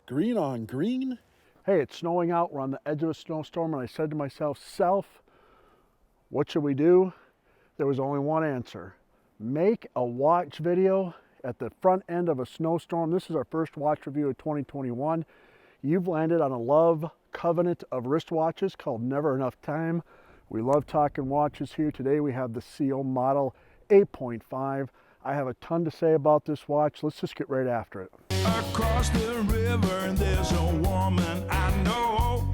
Green on green. Hey, it's snowing out. We're on the edge of a snowstorm, and I said to myself, Self, what should we do? There was only one answer. Make a watch video at the front end of a snowstorm. This is our first watch review of 2021. You've landed on a love covenant of wristwatches called Never Enough Time. We love talking watches here. Today we have the CO Model A.5. I have a ton to say about this watch. Let's just get right after it. Across the river there's a woman I know.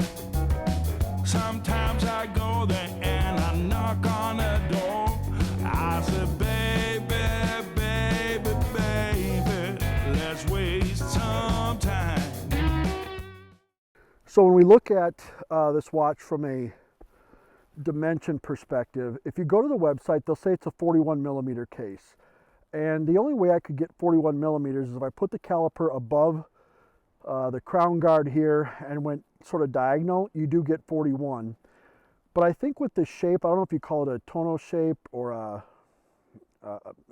Sometimes I go there and I knock on her door. I said, baby, baby, baby, let's waste some time. So when we look at this watch from a dimension perspective, if you go to the website, they'll say it's a 41 millimeter case. And the only way I could get 41 millimeters is if I put the caliper above the crown guard here and went sort of diagonal, you do get 41. But I think with the shape, I don't know if you call it a tonneau shape or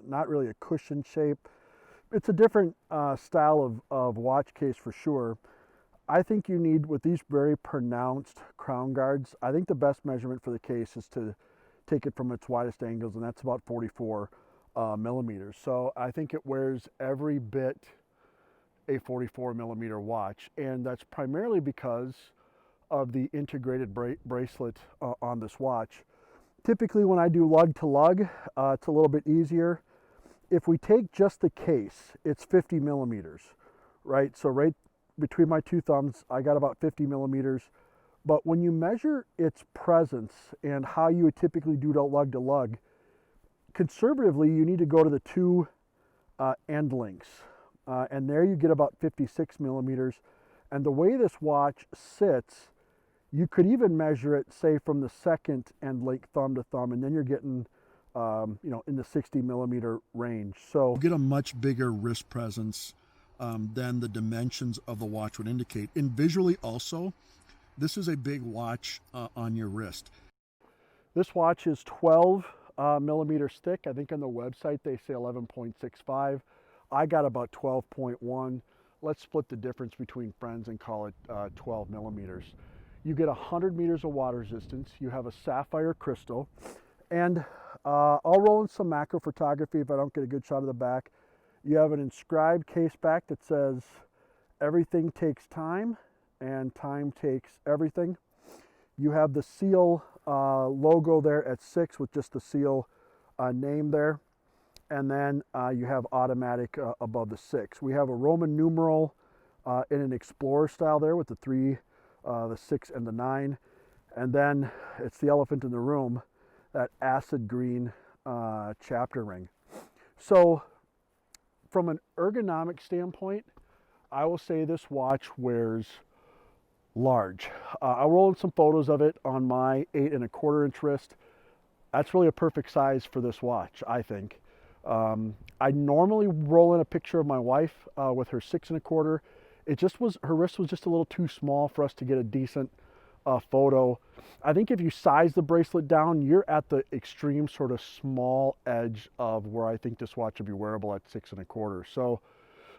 not really a cushion shape. It's a different style of watch case for sure. I think you need, with these very pronounced crown guards, I think the best measurement for the case is to take it from its widest angles, and that's about 44 millimeters. So I think it wears every bit a 44 millimeter watch, and that's primarily because of the integrated bracelet on this watch. Typically when I do lug to lug, it's a little bit easier. If we take just the case, it's 50 millimeters, right? So right between my two thumbs, I got about 50 millimeters. But when you measure its presence and how you would typically do lug to lug, conservatively, you need to go to the two end links. And there you get about 56 millimeters. And the way this watch sits, you could even measure it, say, from the second end link, thumb to thumb, and then you're getting, in the 60 millimeter range. So you get a much bigger wrist presence than the dimensions of the watch would indicate. And visually also, this is a big watch on your wrist. This watch is 12 millimeters thick. I think on the website they say 11.65. I got about 12.1. Let's split the difference between friends and call it 12 millimeters. You get 100 meters of water resistance. You have a sapphire crystal, and I'll roll in some macro photography if I don't get a good shot of the back. You have an inscribed case back that says everything takes time and time takes everything. You have the seal logo there at 6 with just the seal name there. And then you have automatic above the 6. We have a Roman numeral in an Explorer style there with the 3, the 6, and the 9. And then it's the elephant in the room, that acid green chapter ring. So from an ergonomic standpoint, I will say this watch wears large. I'll roll in some photos of it on my 8 1/4 inch wrist. That's really a perfect size for this watch, I think. I normally roll in a picture of my wife with her 6 1/4. It just was, her wrist was just a little too small for us to get a decent photo. I think if you size the bracelet down, you're at the extreme sort of small edge of where I think this watch would be wearable at 6 1/4. So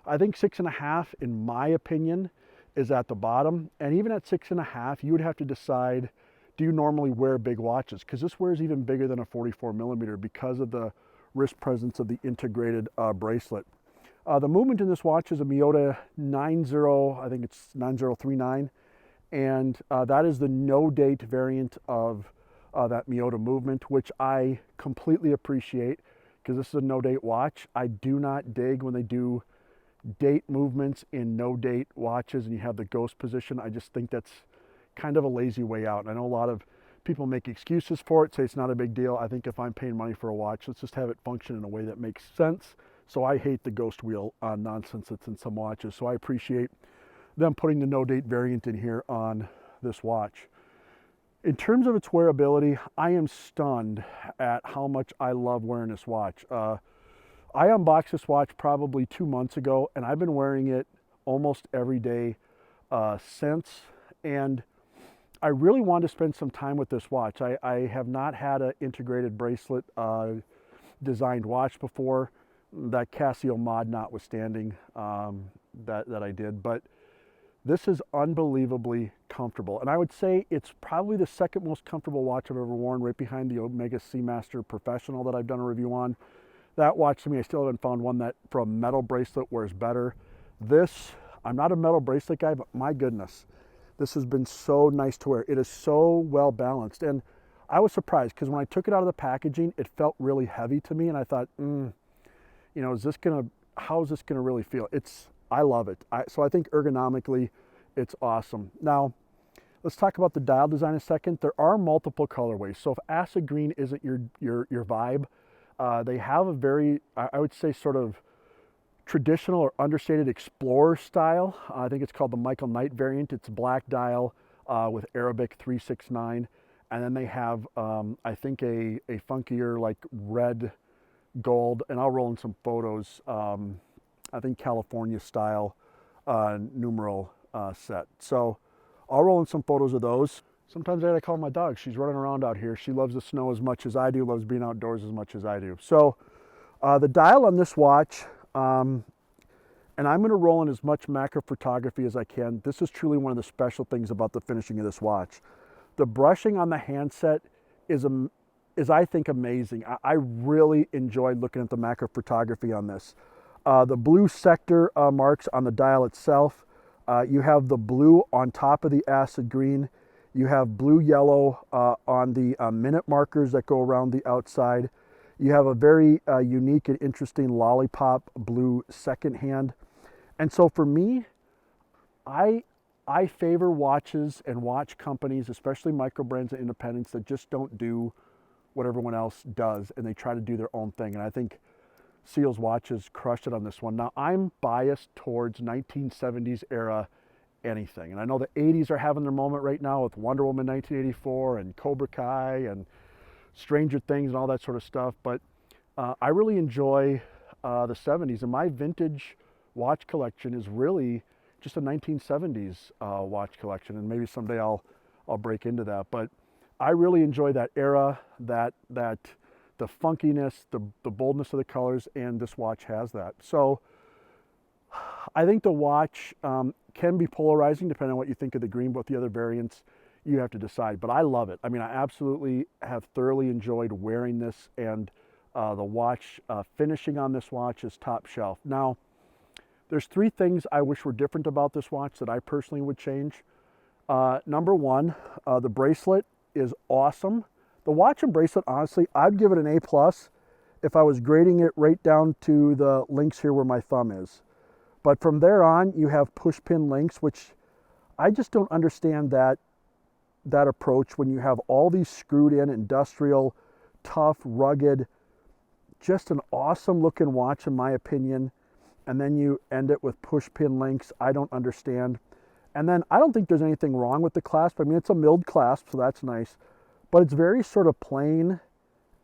I think 6 1/2, in my opinion, is at the bottom. And even at 6 1/2, you would have to decide, do you normally wear big watches? Because this wears even bigger than a 44 millimeter because of the wrist presence of the integrated bracelet. The movement in this watch is a Miyota 90, I think it's 9039, and that is the no date variant of that Miyota movement, which I completely appreciate because this is a no date watch. I do not dig when they do date movements in no date watches and you have the ghost position. I just think that's kind of a lazy way out. And I know a lot of people make excuses for it, say it's not a big deal. I think if I'm paying money for a watch, let's just have it function in a way that makes sense. So I hate the ghost wheel nonsense that's in some watches. So I appreciate them putting the no date variant in here on this watch. In terms of its wearability, I am stunned at how much I love wearing this watch. I unboxed this watch probably 2 months ago, and I've been wearing it almost every day since. And I really wanted to spend some time with this watch. I have not had an integrated bracelet designed watch before, that Casio mod notwithstanding that I did. But This is unbelievably comfortable. And I would say it's probably the second most comfortable watch I've ever worn, right behind the Omega Seamaster Professional that I've done a review on. That watch, to me, I still haven't found one that for a metal bracelet wears better. This, I'm not a metal bracelet guy, but my goodness, this has been so nice to wear. It is so well balanced. And I was surprised because when I took it out of the packaging, it felt really heavy to me. And I thought, you know, how is this gonna really feel? I love it. So I think ergonomically, it's awesome. Now, let's talk about the dial design a second. There are multiple colorways. So if acid green isn't your vibe, they have a very, I would say, sort of traditional or understated explorer style. I think it's called the Michael Knight variant. It's black dial with Arabic 369. And then they have, I think, a funkier like red gold, and I'll roll in some photos. I think California style numeral set. So I'll roll in some photos of those. Sometimes I gotta call my dog. She's running around out here. She loves the snow as much as I do, loves being outdoors as much as I do. So the dial on this watch, and I'm gonna roll in as much macro photography as I can. This is truly one of the special things about the finishing of this watch. The brushing on the handset is I think amazing. I really enjoyed looking at the macro photography on this. The blue sector marks on the dial itself. You have the blue on top of the acid green. You have blue-yellow on the minute markers that go around the outside. You have a very unique and interesting lollipop blue second hand. And so for me, I favor watches and watch companies, especially microbrands and independents, that just don't do what everyone else does, and they try to do their own thing. And I think Seals watches crushed it on this one. Now, I'm biased towards 1970s era anything. And I know the 80s are having their moment right now with Wonder Woman 1984 and Cobra Kai and Stranger Things and all that sort of stuff. But I really enjoy the 70s. And my vintage watch collection is really just a 1970s watch collection. And maybe someday I'll break into that. But I really enjoy that era, that the funkiness, the boldness of the colors, and this watch has that. So I think the watch can be polarizing depending on what you think of the green, but the other variants, you have to decide. But I love it. I mean, I absolutely have thoroughly enjoyed wearing this, and the watch, finishing on this watch is top shelf. Now, there's three things I wish were different about this watch that I personally would change. Number one, the bracelet is awesome. The watch and bracelet, honestly, I'd give it an A+ if I was grading it right down to the links here where my thumb is. But from there on, you have push pin links, which I just don't understand that approach when you have all these screwed in, industrial, tough, rugged, just an awesome looking watch in my opinion. And then you end it with push pin links. I don't understand. And then I don't think there's anything wrong with the clasp. I mean, it's a milled clasp, so that's nice. But it's very sort of plain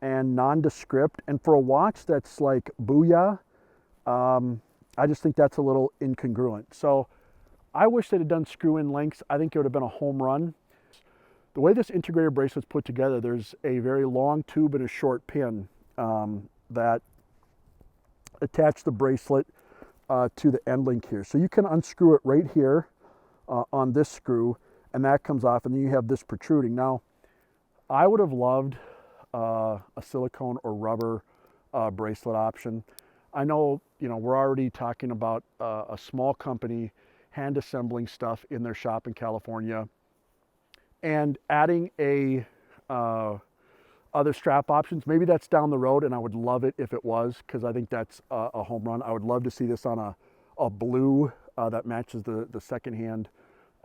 and nondescript. And for a watch that's like booyah, I just think that's a little incongruent. So I wish they'd have done screw-in links. I think it would have been a home run. The way this integrated bracelet's put together, there's a very long tube and a short pin that attach the bracelet to the end link here. So you can unscrew it right here on this screw, and that comes off, and then you have this protruding. Now, I would have loved a silicone or rubber bracelet option. I know, you know, we're already talking about a small company hand assembling stuff in their shop in California, and adding other strap options. Maybe that's down the road, and I would love it if it was, because I think that's a home run. I would love to see this on a blue that matches the second hand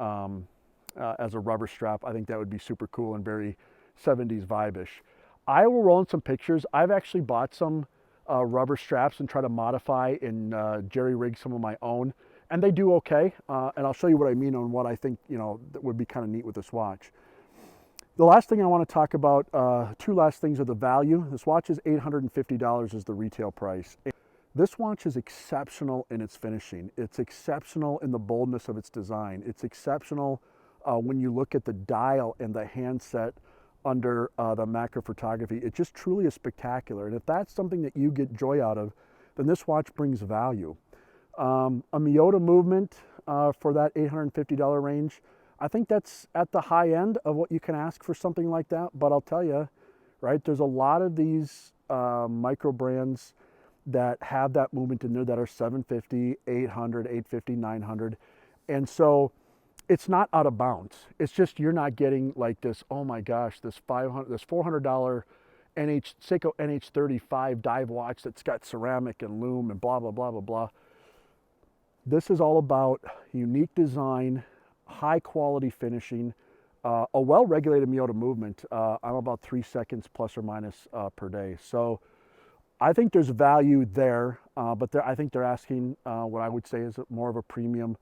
as a rubber strap. I think that would be super cool and very 70s vibe-ish. I will roll in some pictures. I've actually bought some rubber straps and try to modify and jerry rig some of my own, and they do okay. And I'll show you what I mean on what I think, you know, that would be kind of neat with this watch. The last thing I want to talk about, two last things, are the value. This watch is $850 is the retail price. This watch is exceptional in its finishing. It's exceptional in the boldness of its design. It's exceptional when you look at the dial and the handset under the macro photography. It just truly is spectacular. And if that's something that you get joy out of, then this watch brings value. A Miyota movement, for that $850 range. I think that's at the high end of what you can ask for something like that. But I'll tell you, right, there's a lot of these micro brands that have that movement in there that are 750, 800, 850, 900. And so it's not out of bounds. It's just you're not getting like this, oh my gosh, this $400 Seiko NH35 dive watch that's got ceramic and lume and blah, blah, blah, blah, blah. This is all about unique design, high quality finishing, a well-regulated mioto movement. I'm about 3 seconds plus or minus per day. So I think there's value there, but I think they're asking what I would say is more of a premium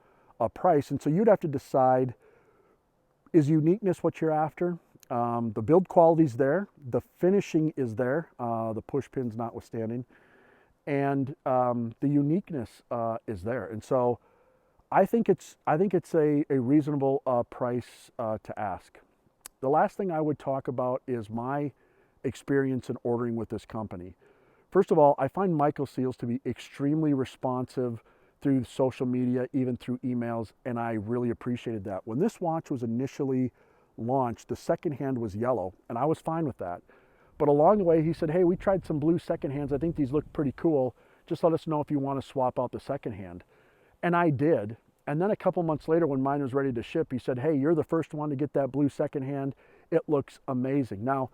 price. And so you'd have to decide, is uniqueness what you're after? The build quality's there, the finishing is there, the push pins notwithstanding, and the uniqueness is there. And so I think it's a reasonable price to ask. The last thing I would talk about is my experience in ordering with this company. First of all, I find Michael Seals to be extremely responsive through social media, even through emails, and I really appreciated that. When this watch was initially launched, the second hand was yellow, and I was fine with that. But along the way, he said, hey, we tried some blue second hands. I think these look pretty cool. Just let us know if you want to swap out the second hand. And I did. And then a couple months later, when mine was ready to ship, he said, hey, you're the first one to get that blue second hand. It looks amazing. Now,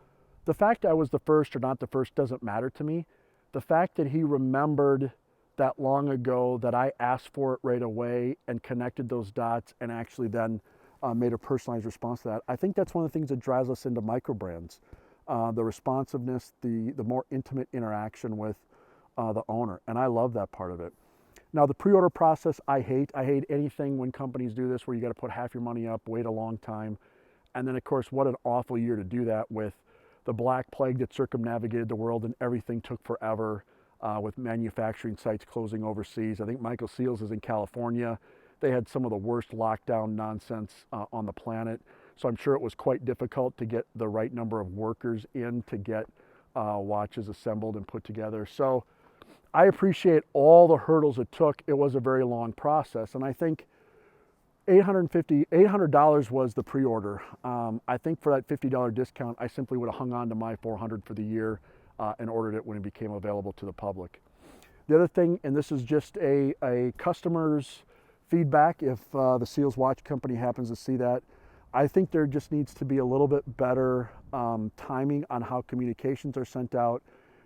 the fact I was the first or not the first doesn't matter to me. The fact that he remembered that long ago, that I asked for it right away and connected those dots and actually then made a personalized response to that. I think that's one of the things that drives us into microbrands. The responsiveness, the more intimate interaction with the owner. And I love that part of it. Now the pre-order process, I hate anything when companies do this where you got to put half your money up, wait a long time. And then of course, what an awful year to do that with the Black Plague that circumnavigated the world and everything took forever. With manufacturing sites closing overseas. I think Michael Seals is in California. They had some of the worst lockdown nonsense on the planet. So I'm sure it was quite difficult to get the right number of workers in to get watches assembled and put together. So I appreciate all the hurdles it took. It was a very long process. And I think $800 was the pre-order. I think for that $50 discount, I simply would have hung on to my $400 for the year and ordered it when it became available to the public. The other thing, and this is just a customer's feedback, if the Seals Watch Company happens to see that, I think there just needs to be a little bit better timing on how communications are sent out,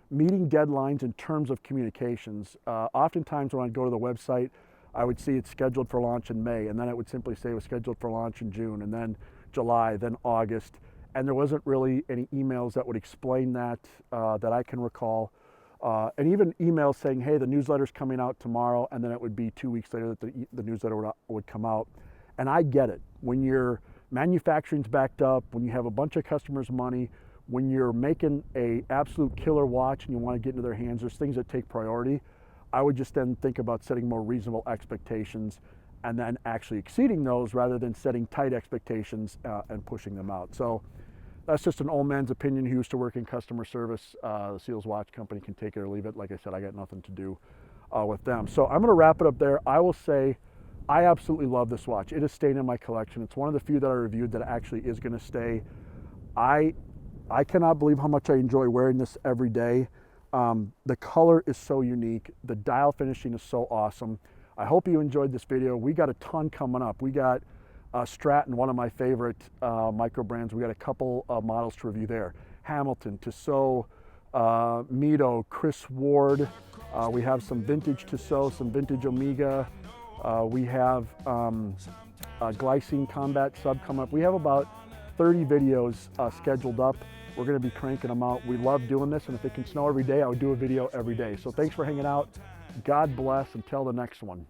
meeting deadlines in terms of communications. Oftentimes when I go to the website, I would see it's scheduled for launch in May, and then it would simply say it was scheduled for launch in June, and then July, then August. And there wasn't really any emails that would explain that that I can recall. And even emails saying, hey, the newsletter's coming out tomorrow, and then it would be 2 weeks later that the newsletter would come out. And I get it. When your manufacturing's backed up, when you have a bunch of customers' money, when you're making a absolute killer watch and you want to get into their hands, there's things that take priority. I would just then think about setting more reasonable expectations and then actually exceeding those rather than setting tight expectations and pushing them out. So that's just an old man's opinion who used to work in customer service. The Seals Watch Company can take it or leave it. Like I said, I got nothing to do with them. So I'm gonna wrap it up there. I will say, I absolutely love this watch. It is staying in my collection. It's one of the few that I reviewed that actually is gonna stay. I cannot believe how much I enjoy wearing this every day. The color is so unique. The dial finishing is so awesome. I hope you enjoyed this video. We got a ton coming up. We got Stratton, one of my favorite micro brands. We got a couple of models to review there. Hamilton, Tissot, Mito, Chris Ward. We have some vintage Tissot, some vintage Omega. We have Glycine Combat Sub come up. We have about 30 videos scheduled up. We're going to be cranking them out. We love doing this, and if it can snow every day, I would do a video every day. So thanks for hanging out. God bless. Until the next one.